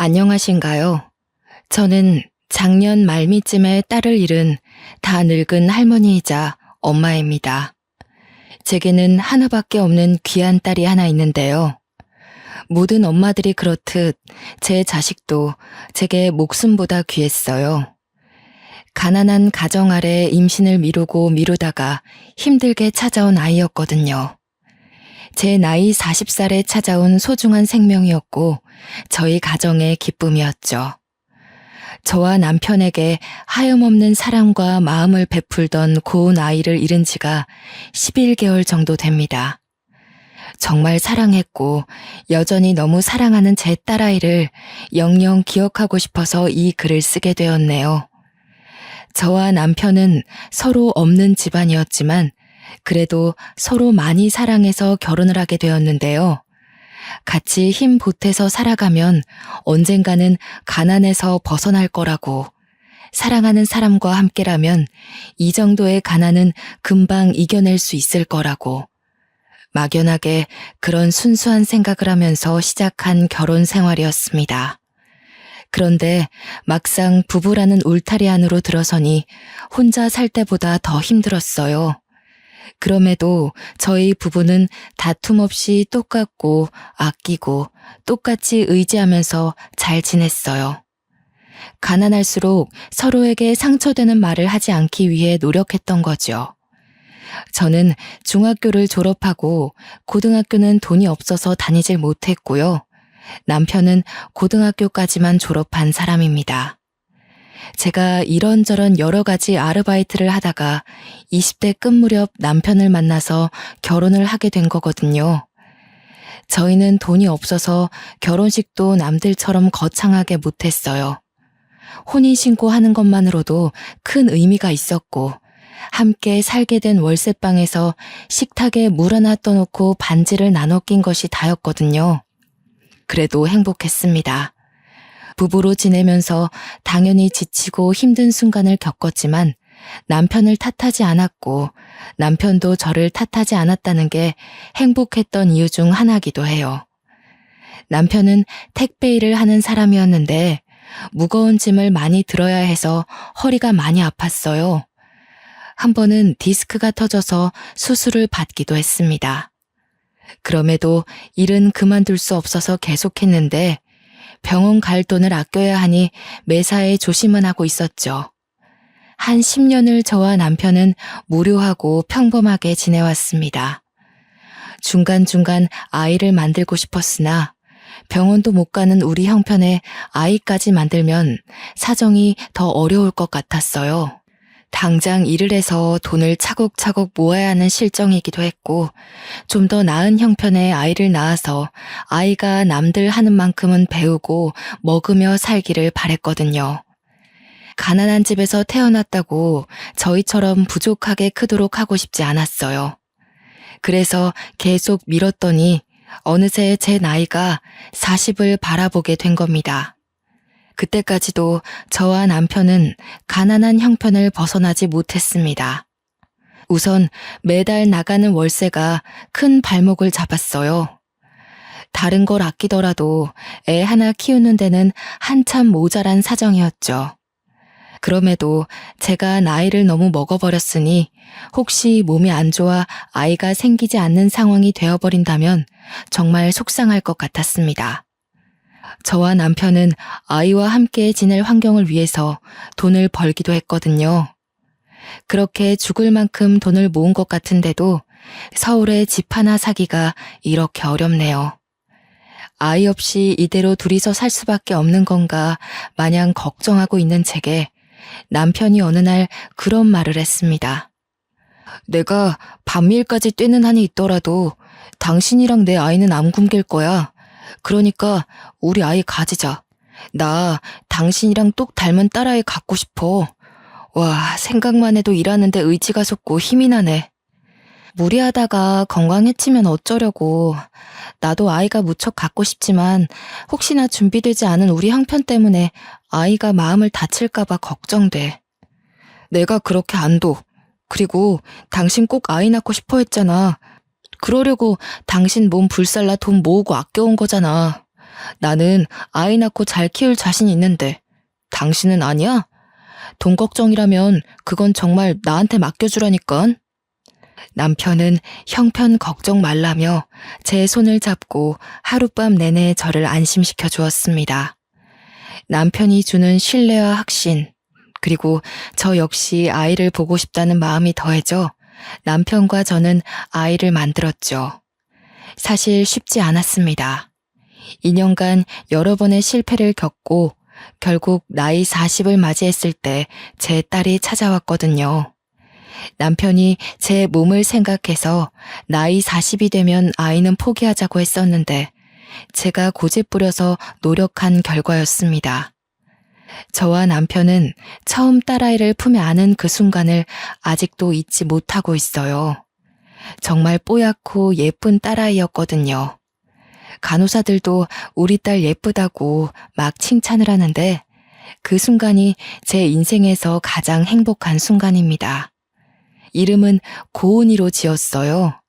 안녕하신가요? 저는 작년 말미쯤에 딸을 잃은 다 늙은 할머니이자 엄마입니다. 제게는 하나밖에 없는 귀한 딸이 하나 있는데요. 모든 엄마들이 그렇듯 제 자식도 제게 목숨보다 귀했어요. 가난한 가정 아래 임신을 미루다가 힘들게 찾아온 아이였거든요. 제 나이 40살에 찾아온 소중한 생명이었고 저희 가정의 기쁨이었죠. 저와 남편에게 하염없는 사랑과 마음을 베풀던 고운 아이를 잃은 지가 11개월 정도 됩니다. 정말 사랑했고 여전히 너무 사랑하는 제 딸아이를 영영 기억하고 싶어서 이 글을 쓰게 되었네요. 저와 남편은 서로 없는 집안이었지만 그래도 서로 많이 사랑해서 결혼을 하게 되었는데요. 같이 힘 보태서 살아가면 언젠가는 가난에서 벗어날 거라고, 사랑하는 사람과 함께라면 이 정도의 가난은 금방 이겨낼 수 있을 거라고, 막연하게 그런 순수한 생각을 하면서 시작한 결혼 생활이었습니다. 그런데 막상 부부라는 울타리 안으로 들어서니 혼자 살 때보다 더 힘들었어요. 그럼에도 저희 부부는 다툼 없이 똑같고 아끼고 똑같이 의지하면서 잘 지냈어요. 가난할수록 서로에게 상처되는 말을 하지 않기 위해 노력했던 거죠. 저는 중학교를 졸업하고 고등학교는 돈이 없어서 다니질 못했고요. 남편은 고등학교까지만 졸업한 사람입니다. 제가 이런저런 여러 가지 아르바이트를 하다가 20대 끝 무렵 남편을 만나서 결혼을 하게 된 거거든요. 저희는 돈이 없어서 결혼식도 남들처럼 거창하게 못했어요. 혼인신고하는 것만으로도 큰 의미가 있었고 함께 살게 된 월세방에서 식탁에 물 하나 떠놓고 반지를 나눠 낀 것이 다였거든요. 그래도 행복했습니다. 부부로 지내면서 당연히 지치고 힘든 순간을 겪었지만 남편을 탓하지 않았고 남편도 저를 탓하지 않았다는 게 행복했던 이유 중 하나이기도 해요. 남편은 택배 일을 하는 사람이었는데 무거운 짐을 많이 들어야 해서 허리가 많이 아팠어요. 한 번은 디스크가 터져서 수술을 받기도 했습니다. 그럼에도 일은 그만둘 수 없어서 계속했는데 병원 갈 돈을 아껴야 하니 매사에 조심은 하고 있었죠. 한 10년을 저와 남편은 무료하고 평범하게 지내왔습니다. 중간중간 아이를 만들고 싶었으나 병원도 못 가는 우리 형편에 아이까지 만들면 사정이 더 어려울 것 같았어요. 당장 일을 해서 돈을 차곡차곡 모아야 하는 실정이기도 했고 좀 더 나은 형편의 아이를 낳아서 아이가 남들 하는 만큼은 배우고 먹으며 살기를 바랬거든요. 가난한 집에서 태어났다고 저희처럼 부족하게 크도록 하고 싶지 않았어요. 그래서 계속 미뤘더니 어느새 제 나이가 40을 바라보게 된 겁니다. 그때까지도 저와 남편은 가난한 형편을 벗어나지 못했습니다. 우선 매달 나가는 월세가 큰 발목을 잡았어요. 다른 걸 아끼더라도 애 하나 키우는 데는 한참 모자란 사정이었죠. 그럼에도 제가 나이를 너무 먹어버렸으니 혹시 몸이 안 좋아 아이가 생기지 않는 상황이 되어버린다면 정말 속상할 것 같았습니다. 저와 남편은 아이와 함께 지낼 환경을 위해서 돈을 벌기도 했거든요. 그렇게 죽을 만큼 돈을 모은 것 같은데도 서울에 집 하나 사기가 이렇게 어렵네요. 아이 없이 이대로 둘이서 살 수밖에 없는 건가 마냥 걱정하고 있는 제게 남편이 어느 날 그런 말을 했습니다. 내가 밤일까지 뛰는 한이 있더라도 당신이랑 내 아이는 안 굶길 거야. 그러니까 우리 아이 가지자. 나 당신이랑 똑 닮은 딸아이 갖고 싶어. 와, 생각만 해도 일하는데 의지가 솟고 힘이 나네. 무리하다가 건강해치면 어쩌려고. 나도 아이가 무척 갖고 싶지만 혹시나 준비되지 않은 우리 형편 때문에 아이가 마음을 다칠까봐 걱정돼. 내가 그렇게 안 둬. 그리고 당신 꼭 아이 낳고 싶어 했잖아. 그러려고 당신 몸 불살라 돈 모으고 아껴온 거잖아. 나는 아이 낳고 잘 키울 자신 있는데 당신은 아니야? 돈 걱정이라면 그건 정말 나한테 맡겨주라니깐. 남편은 형편 걱정 말라며 제 손을 잡고 하룻밤 내내 저를 안심시켜 주었습니다. 남편이 주는 신뢰와 확신, 그리고 저 역시 아이를 보고 싶다는 마음이 더해져 남편과 저는 아이를 만들었죠. 사실 쉽지 않았습니다. 2년간 여러 번의 실패를 겪고 결국 나이 40을 맞이했을 때 제 딸이 찾아왔거든요. 남편이 제 몸을 생각해서 나이 40이 되면 아이는 포기하자고 했었는데 제가 고집부려서 노력한 결과였습니다. 저와 남편은 처음 딸아이를 품에 안은 그 순간을 아직도 잊지 못하고 있어요. 정말 뽀얗고 예쁜 딸아이였거든요. 간호사들도 우리 딸 예쁘다고 막 칭찬을 하는데 그 순간이 제 인생에서 가장 행복한 순간입니다. 이름은 고은이로 지었어요.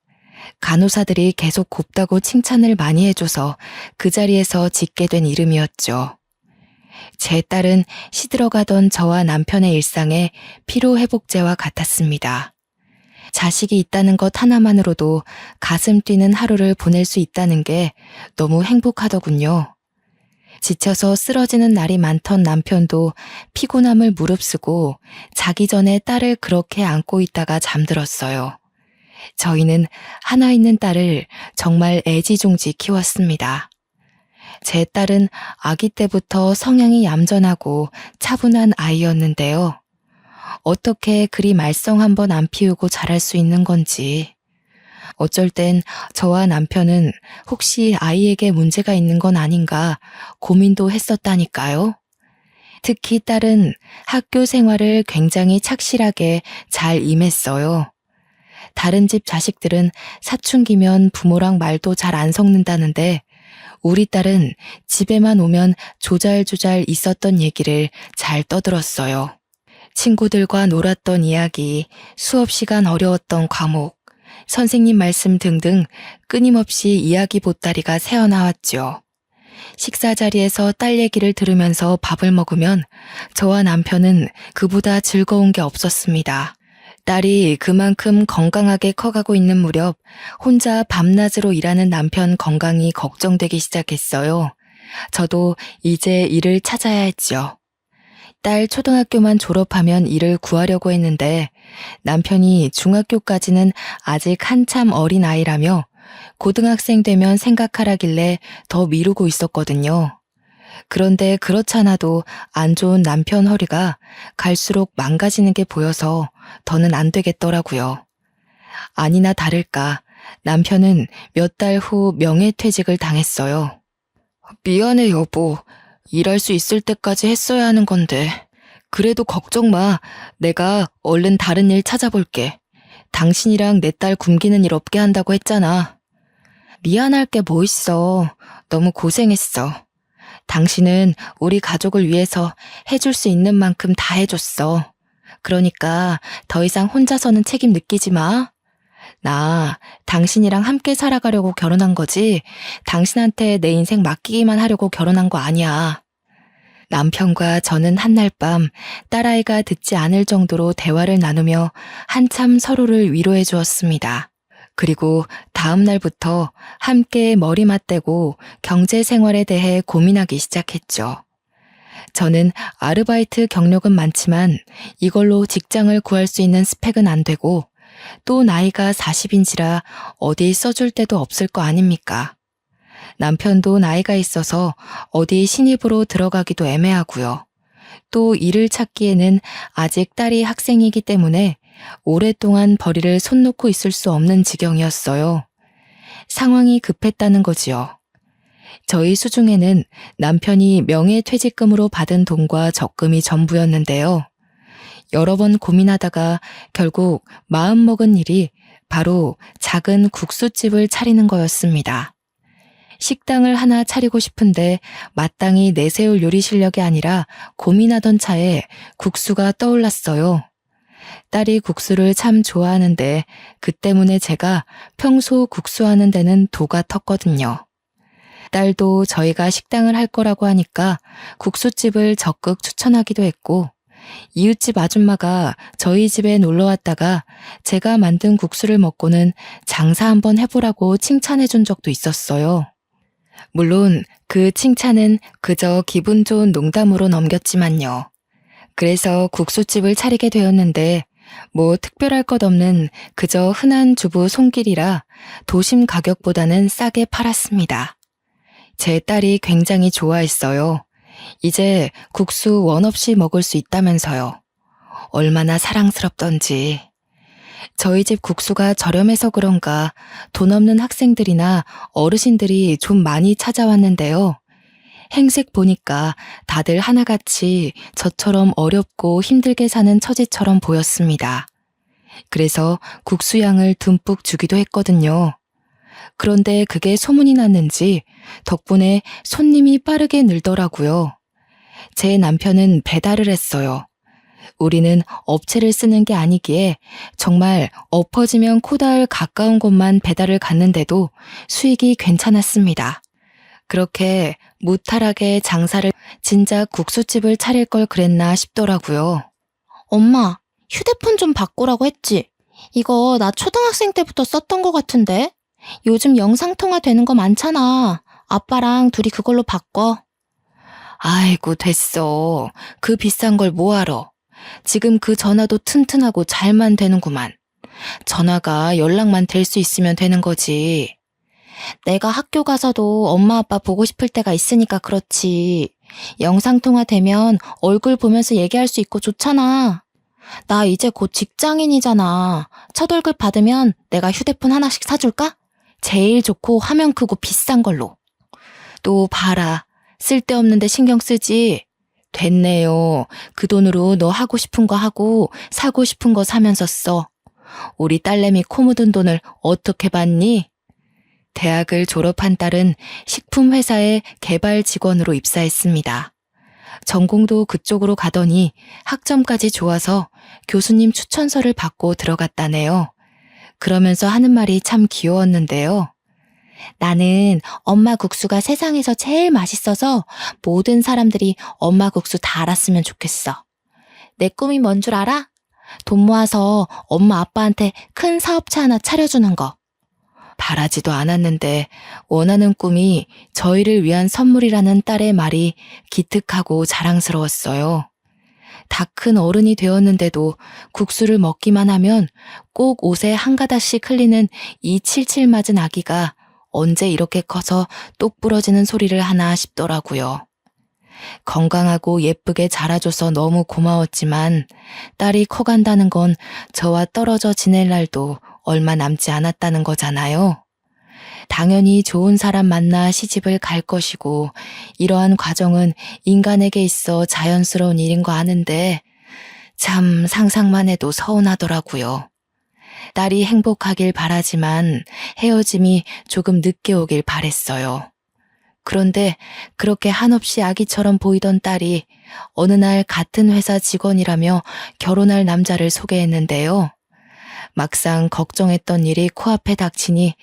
간호사들이 계속 곱다고 칭찬을 많이 해줘서 그 자리에서 짓게 된 이름이었죠. 제 딸은 시들어가던 저와 남편의 일상에 피로회복제와 같았습니다. 자식이 있다는 것 하나만으로도 가슴 뛰는 하루를 보낼 수 있다는 게 너무 행복하더군요. 지쳐서 쓰러지는 날이 많던 남편도 피곤함을 무릅쓰고 자기 전에 딸을 그렇게 안고 있다가 잠들었어요. 저희는 하나 있는 딸을 정말 애지중지 키웠습니다. 제 딸은 아기 때부터 성향이 얌전하고 차분한 아이였는데요. 어떻게 그리 말썽 한번 안 피우고 자랄 수 있는 건지. 어쩔 땐 저와 남편은 혹시 아이에게 문제가 있는 건 아닌가 고민도 했었다니까요. 특히 딸은 학교 생활을 굉장히 착실하게 잘 임했어요. 다른 집 자식들은 사춘기면 부모랑 말도 잘 안 섞는다는데 우리 딸은 집에만 오면 조잘조잘 있었던 얘기를 잘 떠들었어요. 친구들과 놀았던 이야기, 수업 시간 어려웠던 과목, 선생님 말씀 등등 끊임없이 이야기 보따리가 새어나왔죠. 식사 자리에서 딸 얘기를 들으면서 밥을 먹으면 저와 남편은 그보다 즐거운 게 없었습니다. 딸이 그만큼 건강하게 커가고 있는 무렵 혼자 밤낮으로 일하는 남편 건강이 걱정되기 시작했어요. 저도 이제 일을 찾아야 했죠. 딸 초등학교만 졸업하면 일을 구하려고 했는데 남편이 중학교까지는 아직 한참 어린 아이라며 고등학생 되면 생각하라길래 더 미루고 있었거든요. 그런데 그렇잖아도 안 좋은 남편 허리가 갈수록 망가지는 게 보여서 더는 안 되겠더라고요. 아니나 다를까 남편은 몇 달 후 명예퇴직을 당했어요. 미안해 여보. 일할 수 있을 때까지 했어야 하는 건데. 그래도 걱정 마. 내가 얼른 다른 일 찾아볼게. 당신이랑 내 딸 굶기는 일 없게 한다고 했잖아. 미안할 게 뭐 있어. 너무 고생했어. 당신은 우리 가족을 위해서 해줄 수 있는 만큼 다 해줬어. 그러니까 더 이상 혼자서는 책임 느끼지 마. 나 당신이랑 함께 살아가려고 결혼한 거지 당신한테 내 인생 맡기기만 하려고 결혼한 거 아니야. 남편과 저는 한날 밤 딸아이가 듣지 않을 정도로 대화를 나누며 한참 서로를 위로해 주었습니다. 그리고 다음 날부터 함께 머리 맞대고 경제 생활에 대해 고민하기 시작했죠. 저는 아르바이트 경력은 많지만 이걸로 직장을 구할 수 있는 스펙은 안 되고 또 나이가 40인지라 어디 써줄 데도 없을 거 아닙니까? 남편도 나이가 있어서 어디 신입으로 들어가기도 애매하고요. 또 일을 찾기에는 아직 딸이 학생이기 때문에 오랫동안 벌이를 손 놓고 있을 수 없는 지경이었어요. 상황이 급했다는 거지요. 저희 수중에는 남편이 명예퇴직금으로 받은 돈과 적금이 전부였는데요. 여러 번 고민하다가 결국 마음먹은 일이 바로 작은 국수집을 차리는 거였습니다. 식당을 하나 차리고 싶은데 마땅히 내세울 요리 실력이 아니라 고민하던 차에 국수가 떠올랐어요. 딸이 국수를 참 좋아하는데 그 때문에 제가 평소 국수하는 데는 도가 텄거든요. 딸도 저희가 식당을 할 거라고 하니까 국수집을 적극 추천하기도 했고, 이웃집 아줌마가 저희 집에 놀러 왔다가 제가 만든 국수를 먹고는 장사 한번 해보라고 칭찬해 준 적도 있었어요. 물론 그 칭찬은 그저 기분 좋은 농담으로 넘겼지만요. 그래서 국수집을 차리게 되었는데 뭐 특별할 것 없는 그저 흔한 주부 손길이라 도심 가격보다는 싸게 팔았습니다. 제 딸이 굉장히 좋아했어요. 이제 국수 원 없이 먹을 수 있다면서요. 얼마나 사랑스럽던지. 저희 집 국수가 저렴해서 그런가 돈 없는 학생들이나 어르신들이 좀 많이 찾아왔는데요. 행색 보니까 다들 하나같이 저처럼 어렵고 힘들게 사는 처지처럼 보였습니다. 그래서 국수양을 듬뿍 주기도 했거든요. 그런데 그게 소문이 났는지 덕분에 손님이 빠르게 늘더라고요. 제 남편은 배달을 했어요. 우리는 업체를 쓰는 게 아니기에 정말 엎어지면 코다할 가까운 곳만 배달을 갔는데도 수익이 괜찮았습니다. 그렇게 무탈하게 장사를 진작 국수집을 차릴 걸 그랬나 싶더라고요. 엄마, 휴대폰 좀 바꾸라고 했지? 이거 나 초등학생 때부터 썼던 거 같은데? 요즘 영상통화 되는 거 많잖아. 아빠랑 둘이 그걸로 바꿔. 아이고 됐어. 그 비싼 걸 뭐하러. 지금 그 전화도 튼튼하고 잘만 되는구만. 전화가 연락만 될 수 있으면 되는 거지. 내가 학교 가서도 엄마 아빠 보고 싶을 때가 있으니까 그렇지. 영상통화 되면 얼굴 보면서 얘기할 수 있고 좋잖아. 나 이제 곧 직장인이잖아. 첫 월급 받으면 내가 휴대폰 하나씩 사줄까? 제일 좋고 화면 크고 비싼 걸로. 또 봐라. 쓸데없는데 신경 쓰지. 됐네요. 그 돈으로 너 하고 싶은 거 하고 사고 싶은 거 사면서 써. 우리 딸내미 코 묻은 돈을 어떻게 받니? 대학을 졸업한 딸은 식품회사의 개발 직원으로 입사했습니다. 전공도 그쪽으로 가더니 학점까지 좋아서 교수님 추천서를 받고 들어갔다네요. 그러면서 하는 말이 참 귀여웠는데요. 나는 엄마 국수가 세상에서 제일 맛있어서 모든 사람들이 엄마 국수 다 알았으면 좋겠어. 내 꿈이 뭔 줄 알아? 돈 모아서 엄마 아빠한테 큰 사업체 하나 차려주는 거. 바라지도 않았는데 원하는 꿈이 저희를 위한 선물이라는 딸의 말이 기특하고 자랑스러웠어요. 다 큰 어른이 되었는데도 국수를 먹기만 하면 꼭 옷에 한 가닥씩 흘리는 이 칠칠 맞은 아기가 언제 이렇게 커서 똑 부러지는 소리를 하나 싶더라고요. 건강하고 예쁘게 자라줘서 너무 고마웠지만 딸이 커간다는 건 저와 떨어져 지낼 날도 얼마 남지 않았다는 거잖아요. 당연히 좋은 사람 만나 시집을 갈 것이고 이러한 과정은 인간에게 있어 자연스러운 일인 거 아는데 참 상상만 해도 서운하더라고요. 딸이 행복하길 바라지만 헤어짐이 조금 늦게 오길 바랬어요. 그런데 그렇게 한없이 아기처럼 보이던 딸이 어느 날 같은 회사 직원이라며 결혼할 남자를 소개했는데요. 막상 걱정했던 일이 코앞에 닥치니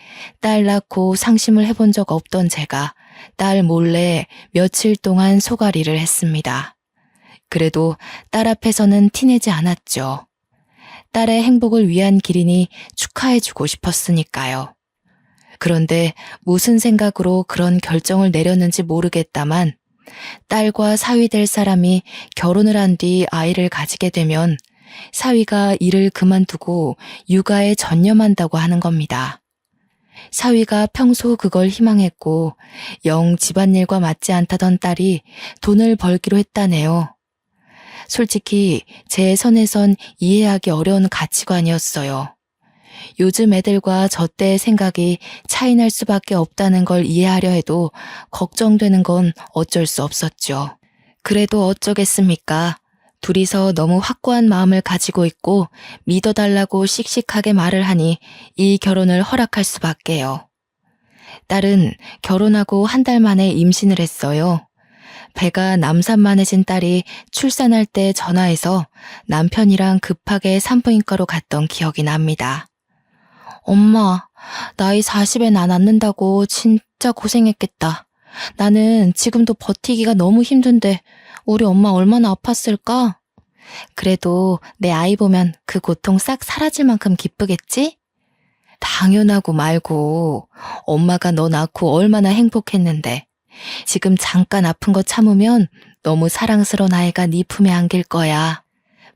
딸 낳고 상심을 해본 적 없던 제가 딸 몰래 며칠 동안 소가리를 했습니다. 그래도 딸 앞에서는 티내지 않았죠. 딸의 행복을 위한 길이니 축하해주고 싶었으니까요. 그런데 무슨 생각으로 그런 결정을 내렸는지 모르겠다만 딸과 사위 될 사람이 결혼을 한 뒤 아이를 가지게 되면 사위가 일을 그만두고 육아에 전념한다고 하는 겁니다. 사위가 평소 그걸 희망했고 영 집안일과 맞지 않다던 딸이 돈을 벌기로 했다네요. 솔직히 제 선에선 이해하기 어려운 가치관이었어요. 요즘 애들과 저 때의 생각이 차이날 수밖에 없다는 걸 이해하려 해도 걱정되는 건 어쩔 수 없었죠. 그래도 어쩌겠습니까? 둘이서 너무 확고한 마음을 가지고 있고 믿어달라고 씩씩하게 말을 하니 이 결혼을 허락할 수밖에요. 딸은 결혼하고 한 달 만에 임신을 했어요. 배가 남산만해진 딸이 출산할 때 전화해서 남편이랑 급하게 산부인과로 갔던 기억이 납니다. 엄마, 나이 40에 나 낳는다고 진짜 고생했겠다. 나는 지금도 버티기가 너무 힘든데 우리 엄마 얼마나 아팠을까? 그래도 내 아이 보면 그 고통 싹 사라질 만큼 기쁘겠지? 당연하고 말고 엄마가 너 낳고 얼마나 행복했는데 지금 잠깐 아픈 거 참으면 너무 사랑스러운 아이가 네 품에 안길 거야.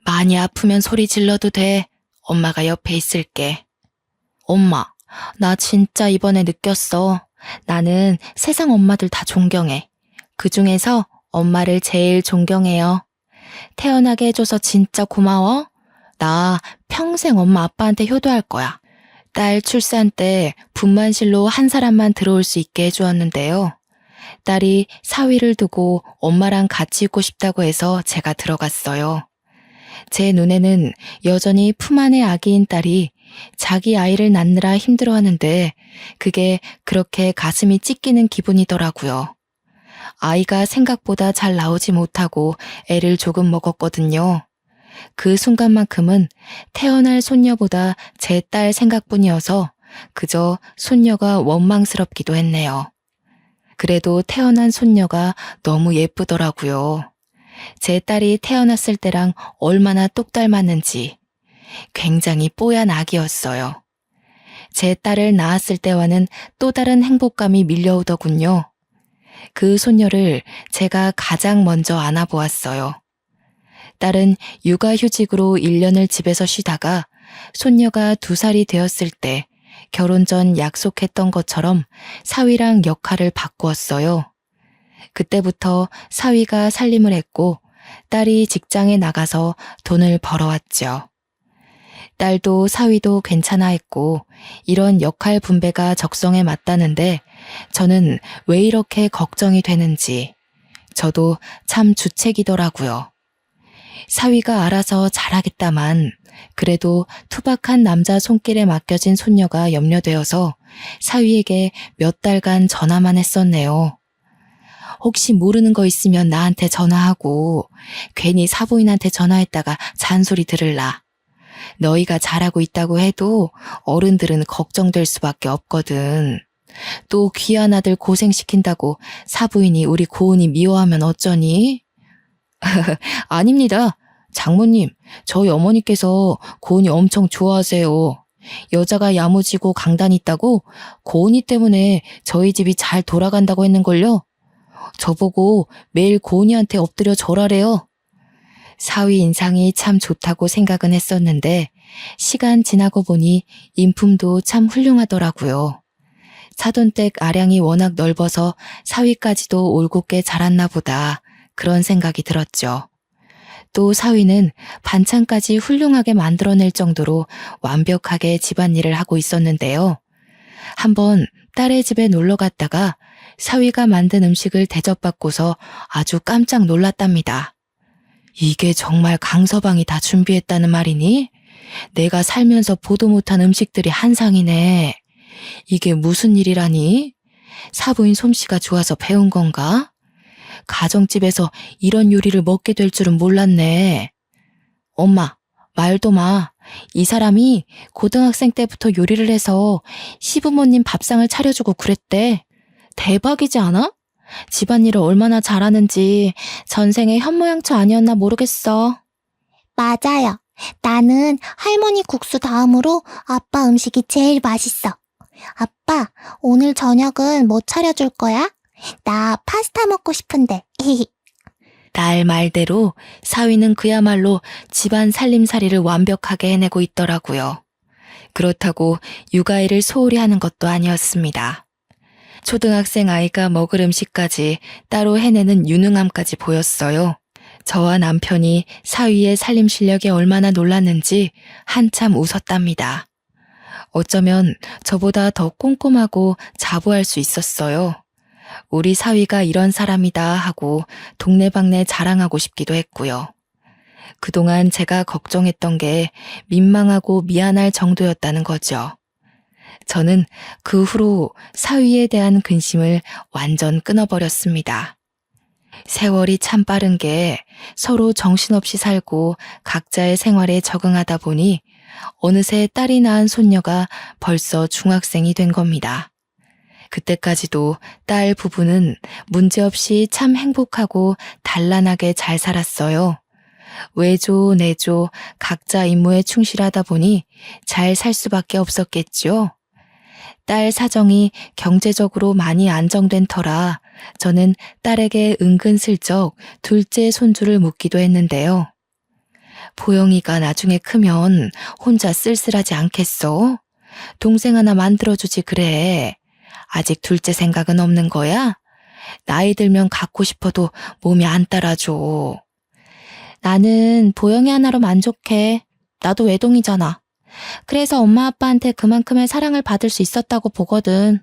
많이 아프면 소리 질러도 돼. 엄마가 옆에 있을게. 엄마, 나 진짜 이번에 느꼈어. 나는 세상 엄마들 다 존경해. 그중에서 엄마를 제일 존경해요. 태어나게 해줘서 진짜 고마워. 나 평생 엄마 아빠한테 효도할 거야. 딸 출산 때 분만실로 한 사람만 들어올 수 있게 해주었는데요. 딸이 사위를 두고 엄마랑 같이 있고 싶다고 해서 제가 들어갔어요. 제 눈에는 여전히 품 안의 아기인 딸이 자기 아이를 낳느라 힘들어하는데 그게 그렇게 가슴이 찢기는 기분이더라고요. 아이가 생각보다 잘 나오지 못하고 애를 조금 먹었거든요. 그 순간만큼은 태어날 손녀보다 제 딸 생각뿐이어서 그저 손녀가 원망스럽기도 했네요. 그래도 태어난 손녀가 너무 예쁘더라고요. 제 딸이 태어났을 때랑 얼마나 똑 닮았는지 굉장히 뽀얀 아기였어요. 제 딸을 낳았을 때와는 또 다른 행복감이 밀려오더군요. 그 손녀를 제가 가장 먼저 안아보았어요. 딸은 육아휴직으로 1년을 집에서 쉬다가 손녀가 2살이 되었을 때 결혼 전 약속했던 것처럼 사위랑 역할을 바꾸었어요. 그때부터 사위가 살림을 했고 딸이 직장에 나가서 돈을 벌어왔죠. 딸도 사위도 괜찮아 했고 이런 역할 분배가 적성에 맞다는데 저는 왜 이렇게 걱정이 되는지 저도 참 주책이더라고요. 사위가 알아서 잘하겠다만 그래도 투박한 남자 손길에 맡겨진 손녀가 염려되어서 사위에게 몇 달간 전화만 했었네요. 혹시 모르는 거 있으면 나한테 전화하고 괜히 사부인한테 전화했다가 잔소리 들을라. 너희가 잘하고 있다고 해도 어른들은 걱정될 수밖에 없거든. 또 귀한 아들 고생시킨다고 사부인이 우리 고은이 미워하면 어쩌니? 아닙니다. 장모님, 저희 어머니께서 고은이 엄청 좋아하세요. 여자가 야무지고 강단 있다고 고은이 때문에 저희 집이 잘 돌아간다고 했는걸요. 저보고 매일 고은이한테 엎드려 절하래요. 사위 인상이 참 좋다고 생각은 했었는데 시간 지나고 보니 인품도 참 훌륭하더라고요. 사돈댁 아량이 워낙 넓어서 사위까지도 올곧게 자랐나 보다 그런 생각이 들었죠. 또 사위는 반찬까지 훌륭하게 만들어낼 정도로 완벽하게 집안일을 하고 있었는데요. 한번 딸의 집에 놀러 갔다가 사위가 만든 음식을 대접받고서 아주 깜짝 놀랐답니다. 이게 정말 강서방이 다 준비했다는 말이니? 내가 살면서 보도 못한 음식들이 한상이네. 이게 무슨 일이라니? 사부인 솜씨가 좋아서 배운 건가? 가정집에서 이런 요리를 먹게 될 줄은 몰랐네. 엄마, 말도 마. 이 사람이 고등학생 때부터 요리를 해서 시부모님 밥상을 차려주고 그랬대. 대박이지 않아? 집안일을 얼마나 잘하는지 전생에 현모양처 아니었나 모르겠어. 맞아요. 나는 할머니 국수 다음으로 아빠 음식이 제일 맛있어. 아빠, 오늘 저녁은 뭐 차려줄 거야? 나 파스타 먹고 싶은데. 딸 말대로 사위는 그야말로 집안 살림살이를 완벽하게 해내고 있더라고요. 그렇다고 육아일을 소홀히 하는 것도 아니었습니다. 초등학생 아이가 먹을 음식까지 따로 해내는 유능함까지 보였어요. 저와 남편이 사위의 살림 실력에 얼마나 놀랐는지 한참 웃었답니다. 어쩌면 저보다 더 꼼꼼하고 자부할 수 있었어요. 우리 사위가 이런 사람이다 하고 동네방네 자랑하고 싶기도 했고요. 그동안 제가 걱정했던 게 민망하고 미안할 정도였다는 거죠. 저는 그 후로 사위에 대한 근심을 완전 끊어버렸습니다. 세월이 참 빠른 게 서로 정신없이 살고 각자의 생활에 적응하다 보니 어느새 딸이 낳은 손녀가 벌써 중학생이 된 겁니다. 그때까지도 딸 부부는 문제없이 참 행복하고 단란하게 잘 살았어요. 외조, 내조, 각자 임무에 충실하다 보니 잘 살 수밖에 없었겠죠. 딸 사정이 경제적으로 많이 안정된 터라 저는 딸에게 은근슬쩍 둘째 손주를 묻기도 했는데요. 보영이가 나중에 크면 혼자 쓸쓸하지 않겠어? 동생 하나 만들어주지 그래. 아직 둘째 생각은 없는 거야? 나이 들면 갖고 싶어도 몸이 안 따라줘. 나는 보영이 하나로 만족해. 나도 외동이잖아. 그래서 엄마 아빠한테 그만큼의 사랑을 받을 수 있었다고 보거든.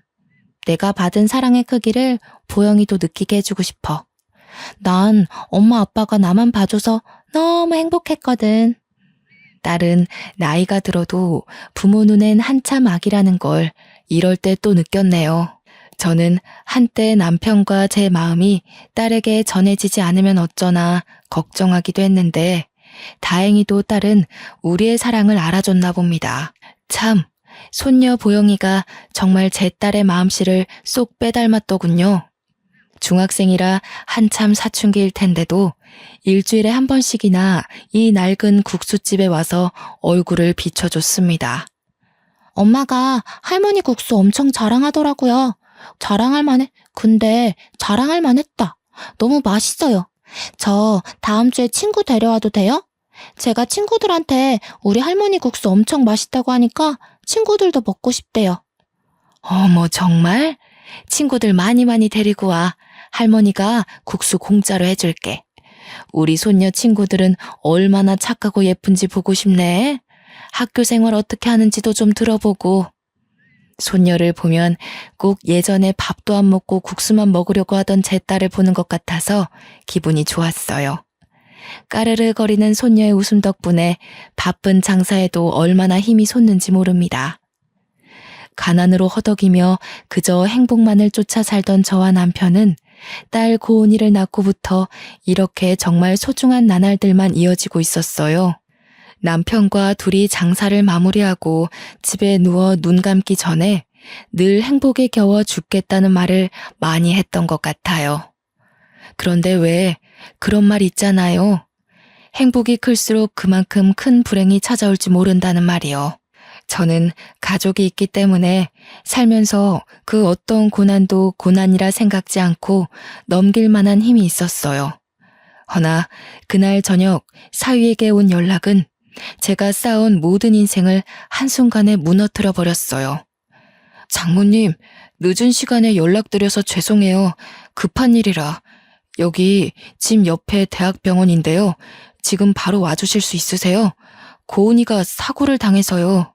내가 받은 사랑의 크기를 보영이도 느끼게 해주고 싶어. 난 엄마 아빠가 나만 봐줘서 너무 행복했거든. 딸은 나이가 들어도 부모 눈엔 한참 아기라는 걸 이럴 때 또 느꼈네요. 저는 한때 남편과 제 마음이 딸에게 전해지지 않으면 어쩌나 걱정하기도 했는데 다행히도 딸은 우리의 사랑을 알아줬나 봅니다. 참, 손녀 보영이가 정말 제 딸의 마음씨를 쏙 빼닮았더군요. 중학생이라 한참 사춘기일 텐데도 일주일에 한 번씩이나 이 낡은 국수집에 와서 얼굴을 비춰줬습니다. 엄마가 할머니 국수 엄청 자랑하더라고요. 자랑할 만해. 근데 자랑할 만했다. 너무 맛있어요. 저 다음 주에 친구 데려와도 돼요? 제가 친구들한테 우리 할머니 국수 엄청 맛있다고 하니까 친구들도 먹고 싶대요. 어머, 정말? 친구들 많이 데리고 와. 할머니가 국수 공짜로 해줄게. 우리 손녀 친구들은 얼마나 착하고 예쁜지 보고 싶네. 학교 생활 어떻게 하는지도 좀 들어보고. 손녀를 보면 꼭 예전에 밥도 안 먹고 국수만 먹으려고 하던 제 딸을 보는 것 같아서 기분이 좋았어요. 까르르거리는 손녀의 웃음 덕분에 바쁜 장사에도 얼마나 힘이 솟는지 모릅니다. 가난으로 허덕이며 그저 행복만을 쫓아 살던 저와 남편은 딸 고은이를 낳고부터 이렇게 정말 소중한 나날들만 이어지고 있었어요. 남편과 둘이 장사를 마무리하고 집에 누워 눈 감기 전에 늘 행복에 겨워 죽겠다는 말을 많이 했던 것 같아요. 그런데 왜 그런 말 있잖아요. 행복이 클수록 그만큼 큰 불행이 찾아올지 모른다는 말이요. 저는 가족이 있기 때문에 살면서 그 어떤 고난도 고난이라 생각지 않고 넘길 만한 힘이 있었어요. 허나 그날 저녁 사위에게 온 연락은 제가 쌓아온 모든 인생을 한순간에 무너뜨려 버렸어요. 장모님, 늦은 시간에 연락드려서 죄송해요. 급한 일이라. 여기 집 옆에 대학병원인데요. 지금 바로 와주실 수 있으세요? 고은이가 사고를 당해서요.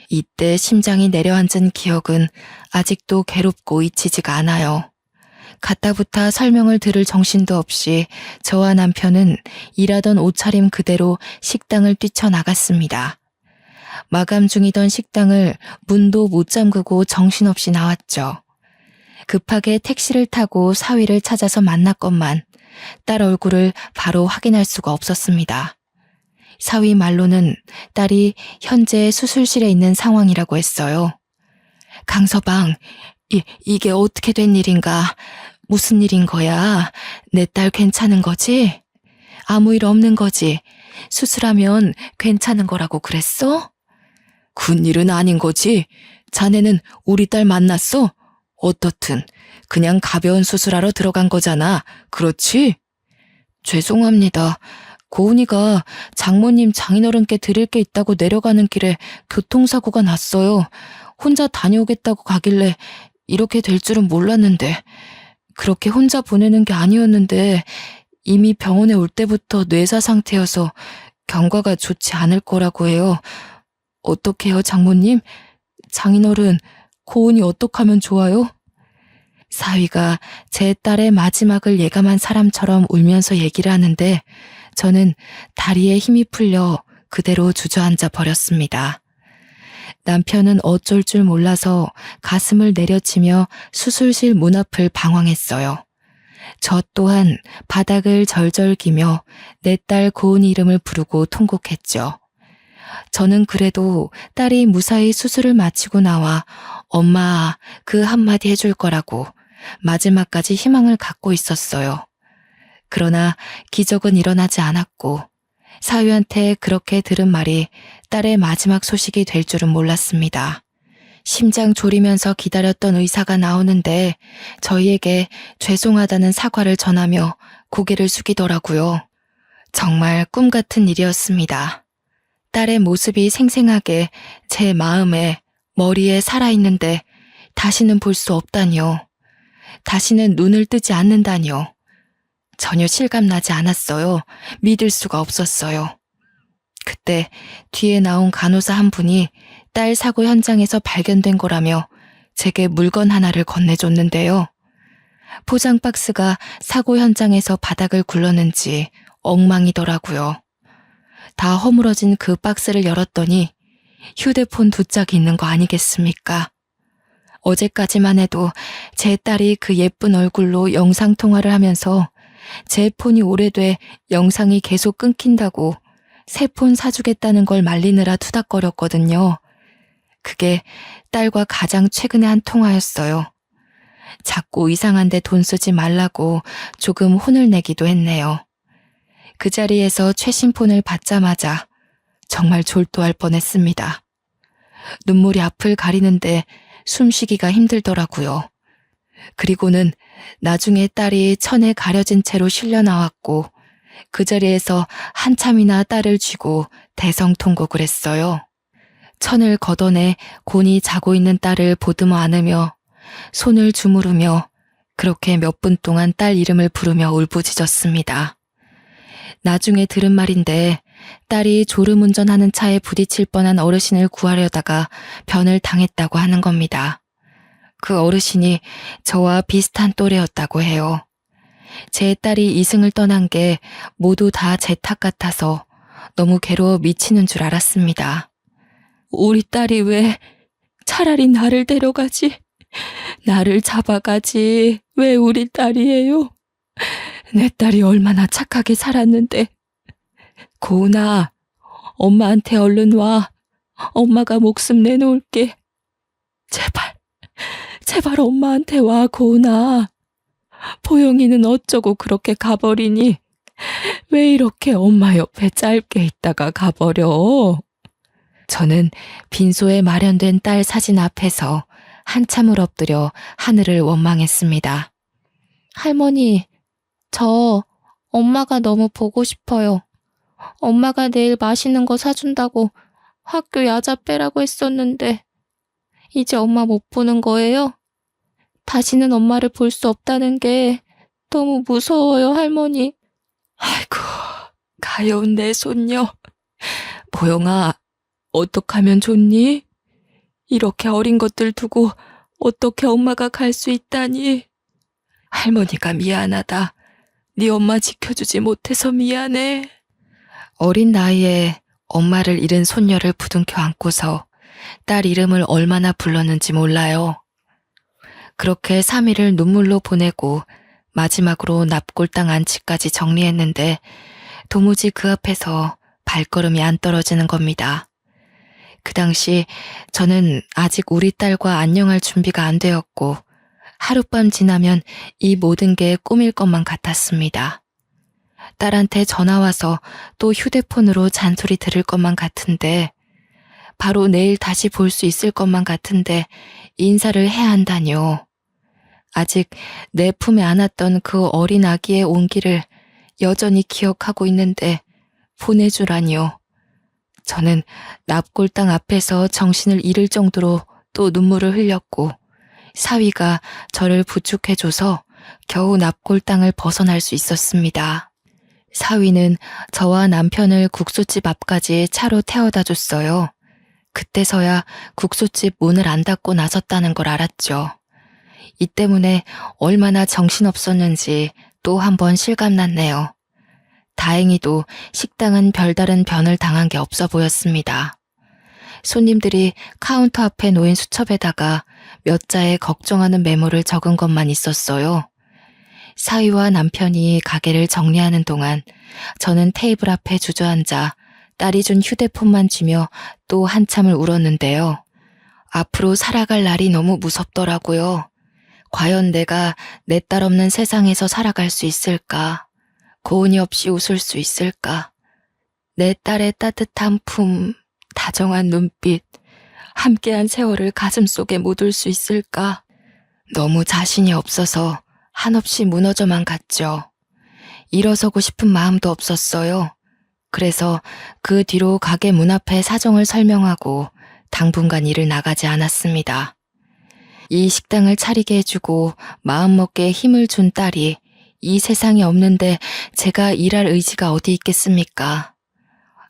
이때 심장이 내려앉은 기억은 아직도 괴롭고 잊히지가 않아요. 가타부타 설명을 들을 정신도 없이 저와 남편은 일하던 옷차림 그대로 식당을 뛰쳐나갔습니다. 마감 중이던 식당을 문도 못 잠그고 정신없이 나왔죠. 급하게 택시를 타고 사위를 찾아서 만났건만 딸 얼굴을 바로 확인할 수가 없었습니다. 사위 말로는 딸이 현재 수술실에 있는 상황이라고 했어요. 강서방, 이게 어떻게 된 일인가? 무슨 일인 거야? 내 딸 괜찮은 거지? 아무 일 없는 거지? 수술하면 괜찮은 거라고 그랬어? 군일은 아닌 거지? 자네는 우리 딸 만났어? 어떻든 그냥 가벼운 수술하러 들어간 거잖아. 그렇지? 죄송합니다. 고은이가 장모님 장인어른께 드릴 게 있다고 내려가는 길에 교통사고가 났어요. 혼자 다녀오겠다고 가길래 이렇게 될 줄은 몰랐는데 그렇게 혼자 보내는 게 아니었는데 이미 병원에 올 때부터 뇌사 상태여서 경과가 좋지 않을 거라고 해요. 어떡해요, 장모님? 장인어른, 고은이 어떡하면 좋아요? 사위가 제 딸의 마지막을 예감한 사람처럼 울면서 얘기를 하는데 저는 다리에 힘이 풀려 그대로 주저앉아 버렸습니다. 남편은 어쩔 줄 몰라서 가슴을 내려치며 수술실 문 앞을 방황했어요. 저 또한 바닥을 절절 기며 내 딸 고은이 이름을 부르고 통곡했죠. 저는 그래도 딸이 무사히 수술을 마치고 나와 엄마 그 한마디 해줄 거라고 마지막까지 희망을 갖고 있었어요. 그러나 기적은 일어나지 않았고 사위한테 그렇게 들은 말이 딸의 마지막 소식이 될 줄은 몰랐습니다. 심장 졸이면서 기다렸던 의사가 나오는데 저희에게 죄송하다는 사과를 전하며 고개를 숙이더라고요. 정말 꿈 같은 일이었습니다. 딸의 모습이 생생하게 제 마음에, 머리에 살아있는데 다시는 볼 수 없다니요. 다시는 눈을 뜨지 않는다니요. 전혀 실감나지 않았어요. 믿을 수가 없었어요. 그때 뒤에 나온 간호사 한 분이 딸 사고 현장에서 발견된 거라며 제게 물건 하나를 건네줬는데요. 포장 박스가 사고 현장에서 바닥을 굴렀는지 엉망이더라고요. 다 허물어진 그 박스를 열었더니 휴대폰 2짝이 있는 거 아니겠습니까? 어제까지만 해도 제 딸이 그 예쁜 얼굴로 영상통화를 하면서 제 폰이 오래돼 영상이 계속 끊긴다고 새 폰 사주겠다는 걸 말리느라 투닥거렸거든요. 그게 딸과 가장 최근에 한 통화였어요. 자꾸 이상한데 돈 쓰지 말라고 조금 혼을 내기도 했네요. 그 자리에서 최신 폰을 받자마자 정말 졸도할 뻔했습니다. 눈물이 앞을 가리는데 숨쉬기가 힘들더라고요. 그리고는 나중에 딸이 천에 가려진 채로 실려 나왔고 그 자리에서 한참이나 딸을 쥐고 대성통곡을 했어요. 천을 걷어내 곤히 자고 있는 딸을 보듬어 안으며 손을 주무르며 그렇게 몇 분 동안 딸 이름을 부르며 울부짖었습니다. 나중에 들은 말인데 딸이 졸음운전하는 차에 부딪힐 뻔한 어르신을 구하려다가 변을 당했다고 하는 겁니다. 그 어르신이 저와 비슷한 또래였다고 해요. 제 딸이 이승을 떠난 게 모두 다 제 탓 같아서 너무 괴로워 미치는 줄 알았습니다. 우리 딸이 왜 차라리 나를 데려가지? 나를 잡아가지. 왜 우리 딸이에요? 내 딸이 얼마나 착하게 살았는데. 고은아, 엄마한테 얼른 와. 엄마가 목숨 내놓을게. 제발 엄마한테 와, 고은아. 보영이는 어쩌고 그렇게 가버리니? 왜 이렇게 엄마 옆에 짧게 있다가 가버려? 저는 빈소에 마련된 딸 사진 앞에서 한참을 엎드려 하늘을 원망했습니다. 할머니, 저 엄마가 너무 보고 싶어요. 엄마가 내일 맛있는 거 사준다고 학교 야자 빼라고 했었는데 이제 엄마 못 보는 거예요? 다시는 엄마를 볼 수 없다는 게 너무 무서워요, 할머니. 아이고, 가여운 내 손녀. 보영아, 어떡하면 좋니? 이렇게 어린 것들 두고 어떻게 엄마가 갈 수 있다니? 할머니가 미안하다. 네 엄마 지켜주지 못해서 미안해. 어린 나이에 엄마를 잃은 손녀를 부둥켜 안고서 딸 이름을 얼마나 불렀는지 몰라요. 그렇게 3일을 눈물로 보내고 마지막으로 납골당 안치까지 정리했는데 도무지 그 앞에서 발걸음이 안 떨어지는 겁니다. 그 당시 저는 아직 우리 딸과 안녕할 준비가 안 되었고 하룻밤 지나면 이 모든 게 꿈일 것만 같았습니다. 딸한테 전화와서 또 휴대폰으로 잔소리 들을 것만 같은데 바로 내일 다시 볼 수 있을 것만 같은데 인사를 해야 한다뇨. 아직 내 품에 안았던 그 어린 아기의 온기를 여전히 기억하고 있는데 보내주라니요. 저는 납골당 앞에서 정신을 잃을 정도로 또 눈물을 흘렸고 사위가 저를 부축해줘서 겨우 납골당을 벗어날 수 있었습니다. 사위는 저와 남편을 국수집 앞까지 차로 태워다 줬어요. 그때서야 국수집 문을 안 닫고 나섰다는 걸 알았죠. 이 때문에 얼마나 정신없었는지 또 한 번 실감났네요. 다행히도 식당은 별다른 변을 당한 게 없어 보였습니다. 손님들이 카운터 앞에 놓인 수첩에다가 몇 자의 걱정하는 메모를 적은 것만 있었어요. 사위와 남편이 가게를 정리하는 동안 저는 테이블 앞에 주저앉아 딸이 준 휴대폰만 쥐며 또 한참을 울었는데요. 앞으로 살아갈 날이 너무 무섭더라고요. 과연 내가 내 딸 없는 세상에서 살아갈 수 있을까? 고은이 없이 웃을 수 있을까? 내 딸의 따뜻한 품, 다정한 눈빛, 함께한 세월을 가슴속에 묻을 수 있을까? 너무 자신이 없어서 한없이 무너져만 갔죠. 일어서고 싶은 마음도 없었어요. 그래서 그 뒤로 가게 문 앞에 사정을 설명하고 당분간 일을 나가지 않았습니다. 이 식당을 차리게 해주고 마음먹기에 힘을 준 딸이 이 세상에 없는데 제가 일할 의지가 어디 있겠습니까?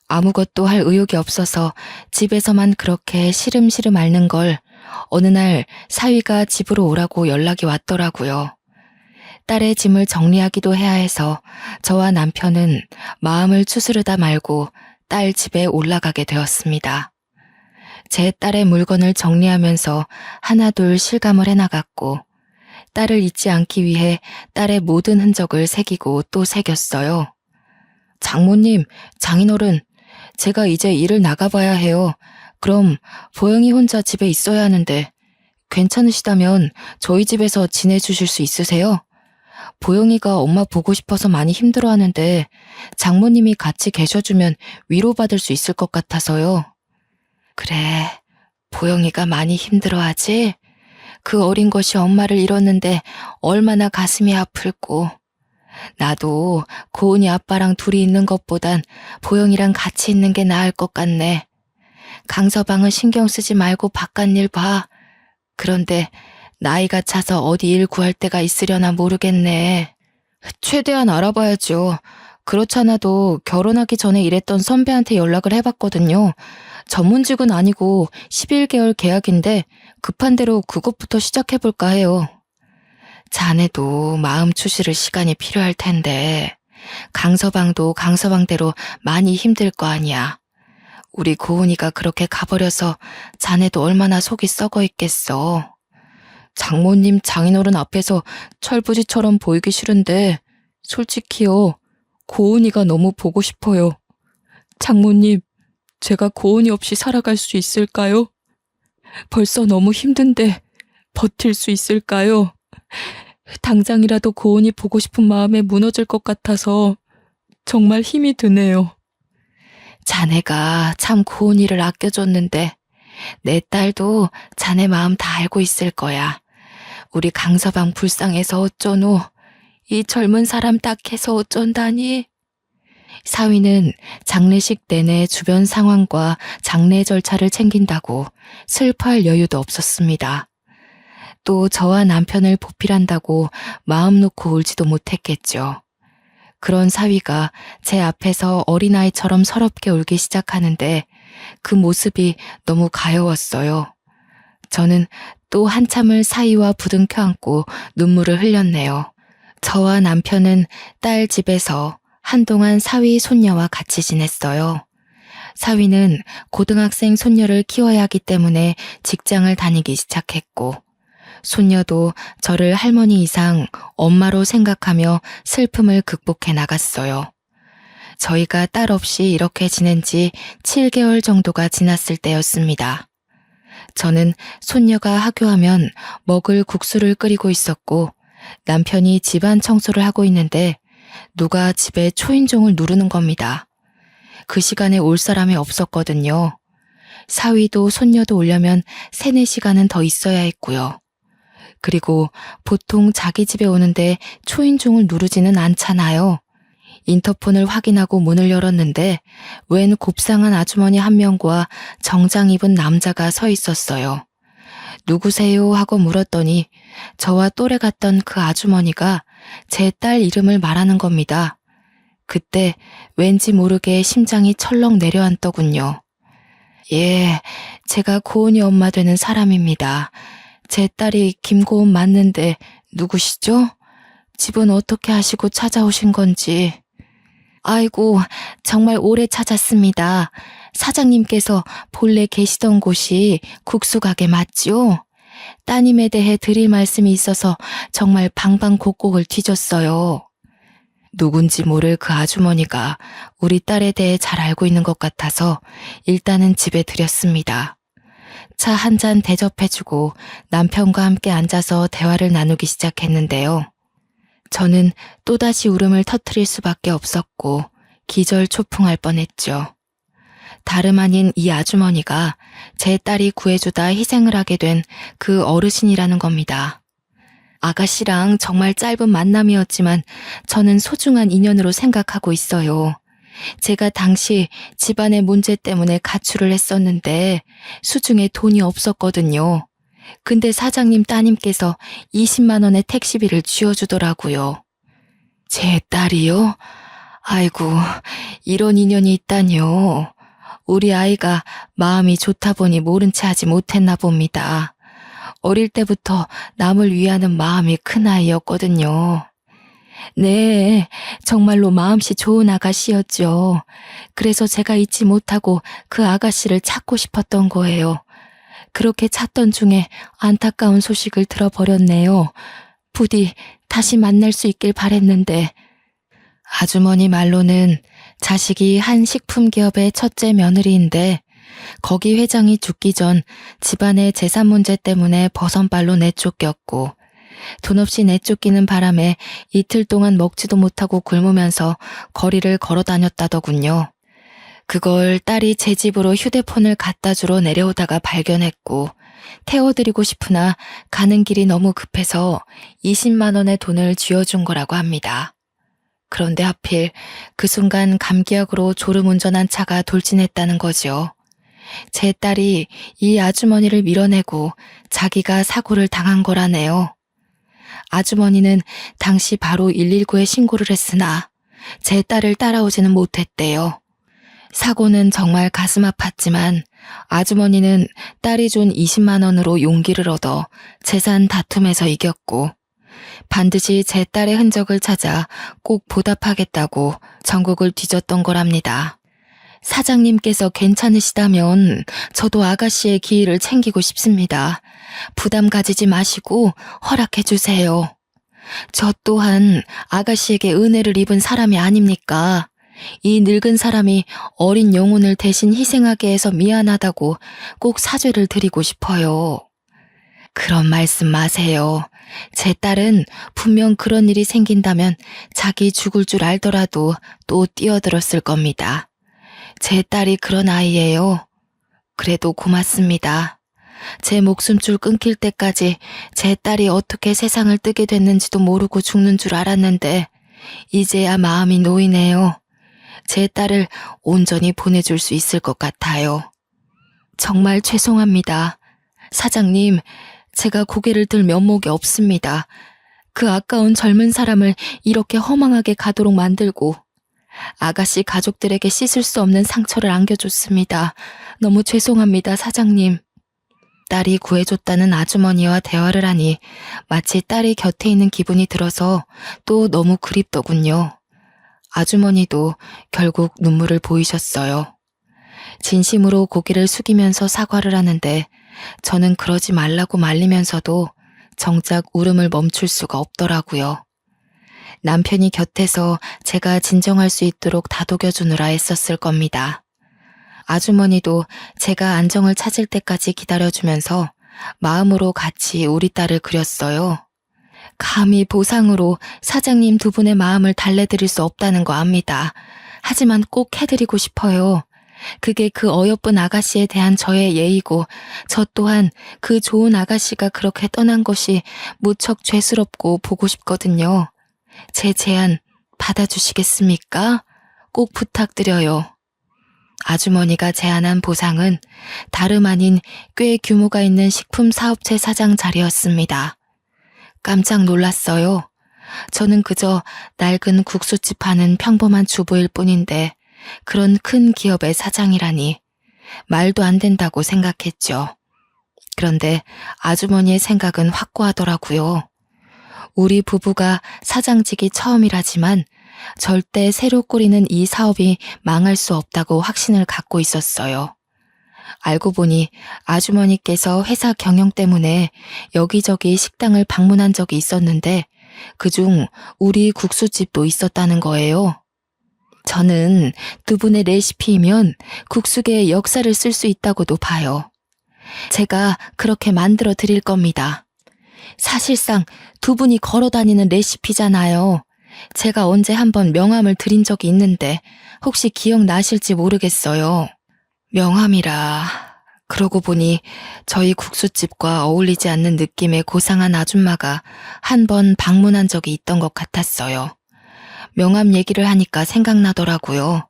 아무것도 할 의욕이 없어서 집에서만 그렇게 시름시름 앓는 걸 어느 날 사위가 집으로 오라고 연락이 왔더라고요. 딸의 짐을 정리하기도 해야 해서 저와 남편은 마음을 추스르다 말고 딸 집에 올라가게 되었습니다. 제 딸의 물건을 정리하면서 하나둘 실감을 해나갔고 딸을 잊지 않기 위해 딸의 모든 흔적을 새기고 또 새겼어요. 장모님, 장인어른, 제가 이제 일을 나가봐야 해요. 그럼 보영이 혼자 집에 있어야 하는데 괜찮으시다면 저희 집에서 지내주실 수 있으세요? 보영이가 엄마 보고 싶어서 많이 힘들어하는데 장모님이 같이 계셔주면 위로받을 수 있을 것 같아서요. 그래, 보영이가 많이 힘들어하지? 그 어린 것이 엄마를 잃었는데 얼마나 가슴이 아플고. 나도 고은이 아빠랑 둘이 있는 것보단 보영이랑 같이 있는 게 나을 것 같네. 강서방은 신경 쓰지 말고 바깥일 봐. 그런데 나이가 차서 어디 일 구할 데가 있으려나 모르겠네. 최대한 알아봐야죠. 그렇잖아도 결혼하기 전에 일했던 선배한테 연락을 해봤거든요. 전문직은 아니고 11개월 계약인데 급한 대로 그것부터 시작해볼까 해요. 자네도 마음 추스를 시간이 필요할 텐데 강서방도 강서방대로 많이 힘들 거 아니야. 우리 고은이가 그렇게 가버려서 자네도 얼마나 속이 썩어 있겠어. 장모님, 장인어른 앞에서 철부지처럼 보이기 싫은데 솔직히요, 고은이가 너무 보고 싶어요. 장모님, 제가 고은이 없이 살아갈 수 있을까요? 벌써 너무 힘든데 버틸 수 있을까요? 당장이라도 고은이 보고 싶은 마음에 무너질 것 같아서 정말 힘이 드네요. 자네가 참 고은이를 아껴줬는데 내 딸도 자네 마음 다 알고 있을 거야. 우리 강서방 불쌍해서 어쩌노. 이 젊은 사람 딱해서 어쩐다니. 사위는 장례식 내내 주변 상황과 장례 절차를 챙긴다고 슬퍼할 여유도 없었습니다. 또 저와 남편을 보필한다고 마음 놓고 울지도 못했겠죠. 그런 사위가 제 앞에서 어린아이처럼 서럽게 울기 시작하는데 그 모습이 너무 가여웠어요. 저는 또 한참을 사위와 부둥켜 안고 눈물을 흘렸네요. 저와 남편은 딸 집에서 한동안 사위 손녀와 같이 지냈어요. 사위는 고등학생 손녀를 키워야 하기 때문에 직장을 다니기 시작했고 손녀도 저를 할머니 이상 엄마로 생각하며 슬픔을 극복해 나갔어요. 저희가 딸 없이 이렇게 지낸 지 7개월 정도가 지났을 때였습니다. 저는 손녀가 하교하면 먹을 국수를 끓이고 있었고 남편이 집안 청소를 하고 있는데 누가 집에 초인종을 누르는 겁니다. 그 시간에 올 사람이 없었거든요. 사위도 손녀도 오려면 3-4시간은 더 있어야 했고요. 그리고 보통 자기 집에 오는데 초인종을 누르지는 않잖아요. 인터폰을 확인하고 문을 열었는데 웬 곱상한 아주머니 한 명과 정장 입은 남자가 서 있었어요. 누구세요? 하고 물었더니 저와 또래 같던 그 아주머니가 제 딸 이름을 말하는 겁니다. 그때 왠지 모르게 심장이 철렁 내려앉더군요. 예, 제가 고은이 엄마 되는 사람입니다. 제 딸이 김고은 맞는데 누구시죠? 집은 어떻게 하시고 찾아오신 건지. 아이고, 정말 오래 찾았습니다. 사장님께서 본래 계시던 곳이 국수가게 맞지요? 따님에 대해 드릴 말씀이 있어서 정말 방방곡곡을 뒤졌어요. 누군지 모를 그 아주머니가 우리 딸에 대해 잘 알고 있는 것 같아서 일단은 집에 들였습니다. 차 한 잔 대접해주고 남편과 함께 앉아서 대화를 나누기 시작했는데요. 저는 또다시 울음을 터뜨릴 수밖에 없었고 기절초풍할 뻔했죠. 다름 아닌 이 아주머니가 제 딸이 구해주다 희생을 하게 된 그 어르신이라는 겁니다. 아가씨랑 정말 짧은 만남이었지만 저는 소중한 인연으로 생각하고 있어요. 제가 당시 집안의 문제 때문에 가출을 했었는데 수중에 돈이 없었거든요. 근데 사장님 따님께서 20만 원의 택시비를 쥐어주더라고요. 제 딸이요? 아이고, 이런 인연이 있다뇨. 우리 아이가 마음이 좋다 보니 모른 채 하지 못했나 봅니다. 어릴 때부터 남을 위하는 마음이 큰 아이였거든요. 네, 정말로 마음씨 좋은 아가씨였죠. 그래서 제가 잊지 못하고 그 아가씨를 찾고 싶었던 거예요. 그렇게 찾던 중에 안타까운 소식을 들어버렸네요. 부디 다시 만날 수 있길 바랬는데. 아주머니 말로는 자식이 한 식품기업의 첫째 며느리인데 거기 회장이 죽기 전 집안의 재산 문제 때문에 버선발로 내쫓겼고 돈 없이 내쫓기는 바람에 이틀 동안 먹지도 못하고 굶으면서 거리를 걸어 다녔다더군요. 그걸 딸이 제 집으로 휴대폰을 갖다 주러 내려오다가 발견했고 태워드리고 싶으나 가는 길이 너무 급해서 20만 원의 돈을 쥐어준 거라고 합니다. 그런데 하필 그 순간 감기약으로 졸음운전한 차가 돌진했다는 거죠. 제 딸이 이 아주머니를 밀어내고 자기가 사고를 당한 거라네요. 아주머니는 당시 바로 119에 신고를 했으나 제 딸을 따라오지는 못했대요. 사고는 정말 가슴 아팠지만 아주머니는 딸이 준 20만 원으로 용기를 얻어 재산 다툼에서 이겼고 반드시 제 딸의 흔적을 찾아 꼭 보답하겠다고 전국을 뒤졌던 거랍니다. 사장님께서 괜찮으시다면 저도 아가씨의 기회를 챙기고 싶습니다. 부담 가지지 마시고 허락해 주세요. 저 또한 아가씨에게 은혜를 입은 사람이 아닙니까? 이 늙은 사람이 어린 영혼을 대신 희생하게 해서 미안하다고 꼭 사죄를 드리고 싶어요. 그런 말씀 마세요. 제 딸은 분명 그런 일이 생긴다면 자기 죽을 줄 알더라도 또 뛰어들었을 겁니다. 제 딸이 그런 아이예요. 그래도 고맙습니다. 제 목숨줄 끊길 때까지 제 딸이 어떻게 세상을 뜨게 됐는지도 모르고 죽는 줄 알았는데 이제야 마음이 놓이네요. 제 딸을 온전히 보내줄 수 있을 것 같아요. 정말 죄송합니다. 사장님, 제가 고개를 들 면목이 없습니다. 그 아까운 젊은 사람을 이렇게 허망하게 가도록 만들고 아가씨 가족들에게 씻을 수 없는 상처를 안겨줬습니다. 너무 죄송합니다, 사장님. 딸이 구해줬다는 아주머니와 대화를 하니 마치 딸이 곁에 있는 기분이 들어서 또 너무 그립더군요. 아주머니도 결국 눈물을 보이셨어요. 진심으로 고개를 숙이면서 사과를 하는데 저는 그러지 말라고 말리면서도 정작 울음을 멈출 수가 없더라고요. 남편이 곁에서 제가 진정할 수 있도록 다독여주느라 애썼을 겁니다. 아주머니도 제가 안정을 찾을 때까지 기다려주면서 마음으로 같이 우리 딸을 그렸어요. 감히 보상으로 사장님 두 분의 마음을 달래드릴 수 없다는 거 압니다. 하지만 꼭 해드리고 싶어요. 그게 그 어여쁜 아가씨에 대한 저의 예의고 저 또한 그 좋은 아가씨가 그렇게 떠난 것이 무척 죄스럽고 보고 싶거든요. 제 제안 받아주시겠습니까? 꼭 부탁드려요. 아주머니가 제안한 보상은 다름 아닌 꽤 규모가 있는 식품 사업체 사장 자리였습니다. 깜짝 놀랐어요. 저는 그저 낡은 국수집 하는 평범한 주부일 뿐인데 그런 큰 기업의 사장이라니 말도 안 된다고 생각했죠. 그런데 아주머니의 생각은 확고하더라고요. 우리 부부가 사장직이 처음이라지만 절대 새로 꾸리는 이 사업이 망할 수 없다고 확신을 갖고 있었어요. 알고 보니 아주머니께서 회사 경영 때문에 여기저기 식당을 방문한 적이 있었는데 그중 우리 국수집도 있었다는 거예요. 저는 두 분의 레시피이면 국수계의 역사를 쓸 수 있다고도 봐요. 제가 그렇게 만들어 드릴 겁니다. 사실상 두 분이 걸어 다니는 레시피잖아요. 제가 언제 한번 명함을 드린 적이 있는데 혹시 기억나실지 모르겠어요. 명함이라. 그러고 보니 저희 국수집과 어울리지 않는 느낌의 고상한 아줌마가 한 번 방문한 적이 있던 것 같았어요. 명함 얘기를 하니까 생각나더라고요.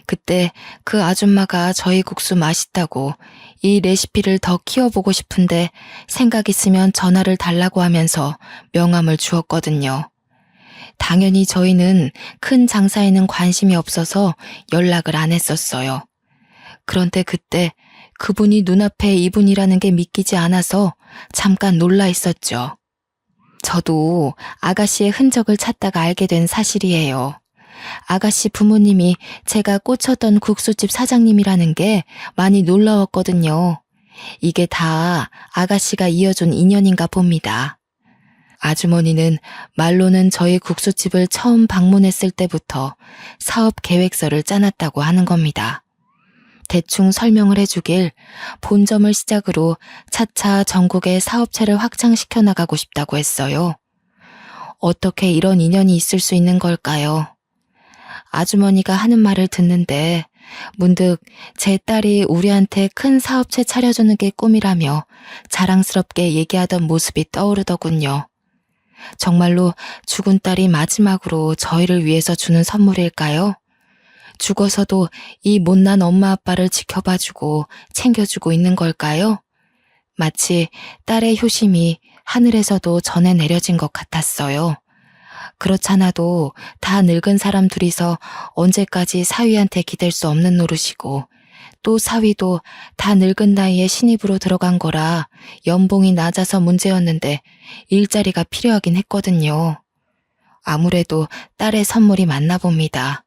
그때 그 아줌마가 저희 국수 맛있다고 이 레시피를 더 키워보고 싶은데 생각 있으면 전화를 달라고 하면서 명함을 주었거든요. 당연히 저희는 큰 장사에는 관심이 없어서 연락을 안 했었어요. 그런데 그때 그분이 눈앞에 이분이라는 게 믿기지 않아서 잠깐 놀라 있었죠. 저도 아가씨의 흔적을 찾다가 알게 된 사실이에요. 아가씨 부모님이 제가 꽂혔던 국수집 사장님이라는 게 많이 놀라웠거든요. 이게 다 아가씨가 이어준 인연인가 봅니다. 아주머니는 말로는 저희 국수집을 처음 방문했을 때부터 사업 계획서를 짜놨다고 하는 겁니다. 대충 설명을 해주길 본점을 시작으로 차차 전국의 사업체를 확장시켜 나가고 싶다고 했어요. 어떻게 이런 인연이 있을 수 있는 걸까요? 아주머니가 하는 말을 듣는데 문득 제 딸이 우리한테 큰 사업체 차려주는 게 꿈이라며 자랑스럽게 얘기하던 모습이 떠오르더군요. 정말로 죽은 딸이 마지막으로 저희를 위해서 주는 선물일까요? 죽어서도 이 못난 엄마 아빠를 지켜봐주고 챙겨주고 있는 걸까요? 마치 딸의 효심이 하늘에서도 전해 내려진 것 같았어요. 그렇잖아도 다 늙은 사람 둘이서 언제까지 사위한테 기댈 수 없는 노릇이고 또 사위도 다 늙은 나이에 신입으로 들어간 거라 연봉이 낮아서 문제였는데 일자리가 필요하긴 했거든요. 아무래도 딸의 선물이 맞나 봅니다.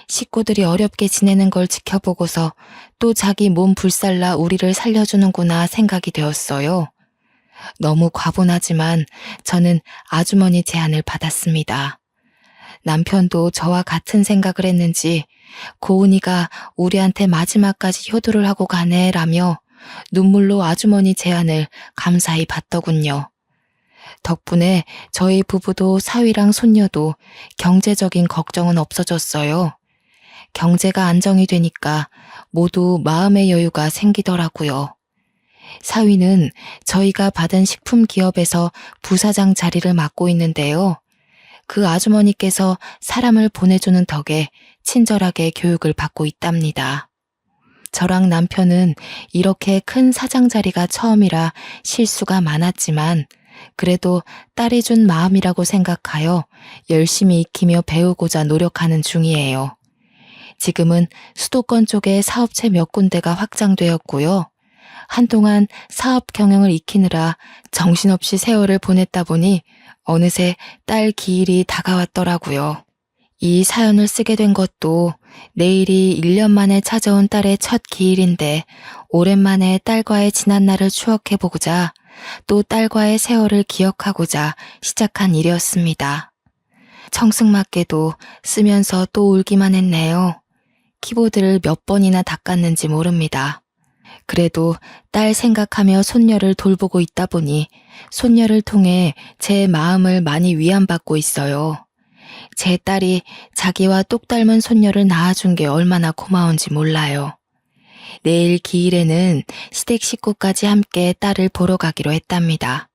식구들이 어렵게 지내는 걸 지켜보고서 또 자기 몸 불살라 우리를 살려주는구나 생각이 되었어요. 너무 과분하지만 저는 아주머니 제안을 받았습니다. 남편도 저와 같은 생각을 했는지 고은이가 우리한테 마지막까지 효도를 하고 가네라며 눈물로 아주머니 제안을 감사히 받더군요. 덕분에 저희 부부도 사위랑 손녀도 경제적인 걱정은 없어졌어요. 경제가 안정이 되니까 모두 마음의 여유가 생기더라고요. 사위는 저희가 받은 식품 기업에서 부사장 자리를 맡고 있는데요. 그 아주머니께서 사람을 보내주는 덕에 친절하게 교육을 받고 있답니다. 저랑 남편은 이렇게 큰 사장 자리가 처음이라 실수가 많았지만 그래도 딸이 준 마음이라고 생각하여 열심히 익히며 배우고자 노력하는 중이에요. 지금은 수도권 쪽에 사업체 몇 군데가 확장되었고요. 한동안 사업 경영을 익히느라 정신없이 세월을 보냈다 보니 어느새 딸 기일이 다가왔더라고요. 이 사연을 쓰게 된 것도 내일이 1년 만에 찾아온 딸의 첫 기일인데 오랜만에 딸과의 지난 날을 추억해보고자 또 딸과의 세월을 기억하고자 시작한 일이었습니다. 청승맞게도 쓰면서 또 울기만 했네요. 키보드를 몇 번이나 닦았는지 모릅니다. 그래도 딸 생각하며 손녀를 돌보고 있다 보니 손녀를 통해 제 마음을 많이 위안받고 있어요. 제 딸이 자기와 똑 닮은 손녀를 낳아준 게 얼마나 고마운지 몰라요. 내일 기일에는 시댁 식구까지 함께 딸을 보러 가기로 했답니다.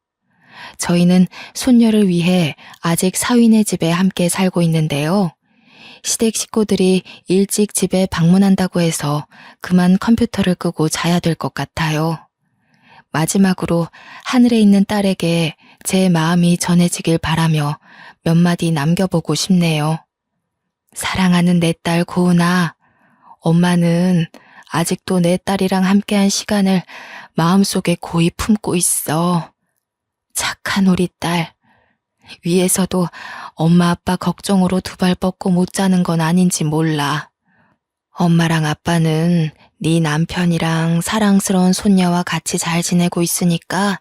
저희는 손녀를 위해 아직 사위네 집에 함께 살고 있는데요. 시댁 식구들이 일찍 집에 방문한다고 해서 그만 컴퓨터를 끄고 자야 될 것 같아요. 마지막으로 하늘에 있는 딸에게 제 마음이 전해지길 바라며 몇 마디 남겨보고 싶네요. 사랑하는 내 딸 고은아, 엄마는 아직도 내 딸이랑 함께한 시간을 마음속에 고이 품고 있어. 착한 우리 딸. 위에서도 엄마 아빠 걱정으로 두 발 뻗고 못 자는 건 아닌지 몰라. 엄마랑 아빠는 네 남편이랑 사랑스러운 손녀와 같이 잘 지내고 있으니까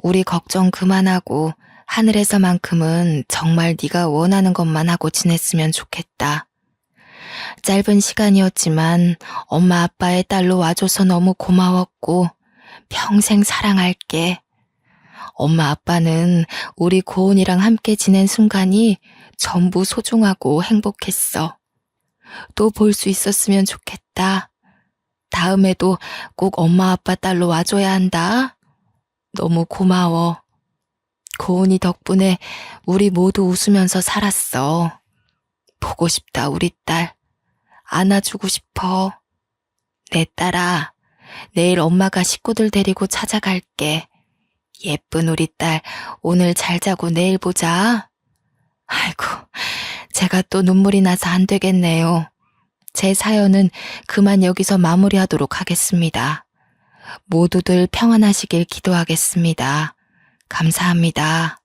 우리 걱정 그만하고 하늘에서만큼은 정말 네가 원하는 것만 하고 지냈으면 좋겠다. 짧은 시간이었지만 엄마 아빠의 딸로 와줘서 너무 고마웠고 평생 사랑할게. 엄마 아빠는 우리 고은이랑 함께 지낸 순간이 전부 소중하고 행복했어. 또 볼 수 있었으면 좋겠다. 다음에도 꼭 엄마 아빠 딸로 와줘야 한다. 너무 고마워. 고은이 덕분에 우리 모두 웃으면서 살았어. 보고 싶다, 우리 딸. 안아주고 싶어. 내 딸아, 내일 엄마가 식구들 데리고 찾아갈게. 예쁜 우리 딸, 오늘 잘 자고 내일 보자. 아이고, 제가 또 눈물이 나서 안 되겠네요. 제 사연은 그만 여기서 마무리하도록 하겠습니다. 모두들 평안하시길 기도하겠습니다. 감사합니다.